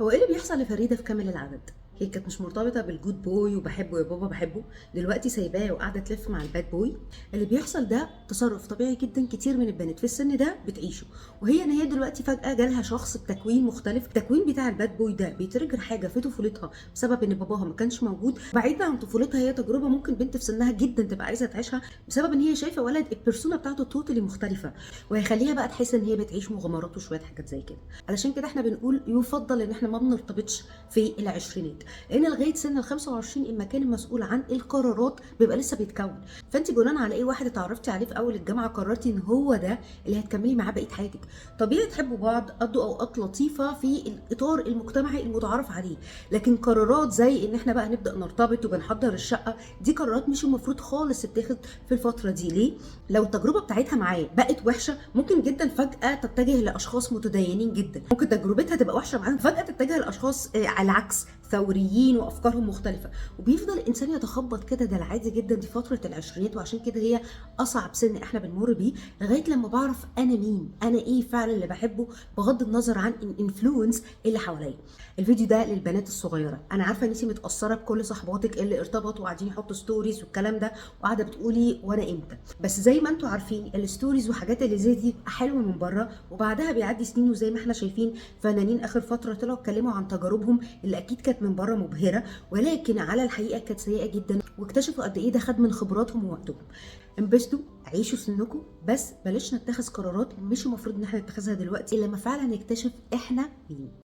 هو ايه اللي بيحصل لفريده في كامل العدد؟ هي كانت مش مرتبطه بالجود بوي وبحبه يا بابا بحبه، دلوقتي سايباه وقاعده تلف مع الباد بوي. اللي بيحصل ده تصرف طبيعي جدا، كتير من البنات في السن ده بتعيشه. وهي ان هي دلوقتي فجاه جالها شخص بتكوين مختلف، التكوين بتاع الباد بوي ده بيترجر حاجه في طفولتها بسبب ان باباها ما كانش موجود. بعيدا عن طفولتها، هي تجربه ممكن بنت في سنها جدا تبقى عايزه تعيشها بسبب ان هي شايفه ولد البرسونا بتاعته توتالي مختلفه، وهيخليها بقى تحس ان هي بتعيش مغامرات وشويه حاجات زي كده. علشان كده احنا بنقول يفضل ان احنا ما بنرتبطش في العشرينات، لان لغايه سن ال 25 المكان المسؤول عن القرارات بيبقى لسه بيتكون. فانت بناء على ايه واحد اتعرفتي عليه في اول الجامعه قررتي ان هو ده اللي هتكملي معاه بقيه حياتك؟ طبيعي تحبوا بعض، قضوا اوقات لطيفه في الاطار المجتمعي المتعارف عليه، لكن قرارات زي ان احنا بقى نبدا نرتبط وبنحضر الشقه، دي قرارات مش المفروض خالص تتاخد في الفتره دي. ليه؟ لو التجربه بتاعتها معاه بقت وحشه، ممكن جدا فجاه تتجه لاشخاص متدينين جدا، ممكن تجربتها تبقى وحشه معاهم فجاه تتجه لاشخاص على العكس ثوريين وافكارهم مختلفه، وبيفضل الانسان يتخبط كده. ده العادي جدا، دي فتره العشرينات، وعشان كده هي اصعب سن احنا بنمر بيه، لغايه لما بعرف انا مين، انا ايه فعلا اللي بحبه، بغض النظر عن الانفلونس اللي حواليا. الفيديو ده للبنات الصغيره، انا عارفه ان انت متاثره بكل صحباتك اللي ارتبطوا وقاعدين يحطوا ستوريز والكلام ده، وقاعده بتقولي وانا امتى. بس زي ما انتم عارفين الستوريز وحاجات اللي زي دي حلوه من بره، وبعدها بيعدي سنين، وزي ما احنا شايفين فنانين اخر فتره طلعوا اتكلموا عن تجاربهم اللي اكيد كانت من بره مبهره، ولكن على الحقيقه كانت سيئه جدا، واكتشفوا قد ايه ده خد من خبراتهم ووقتهم. انبسطوا، عيشوا سنكم، بس بلاش نتخذ قرارات مش المفروض ان احنا نتخذها دلوقتي الا لما فعلا نكتشف احنا مين.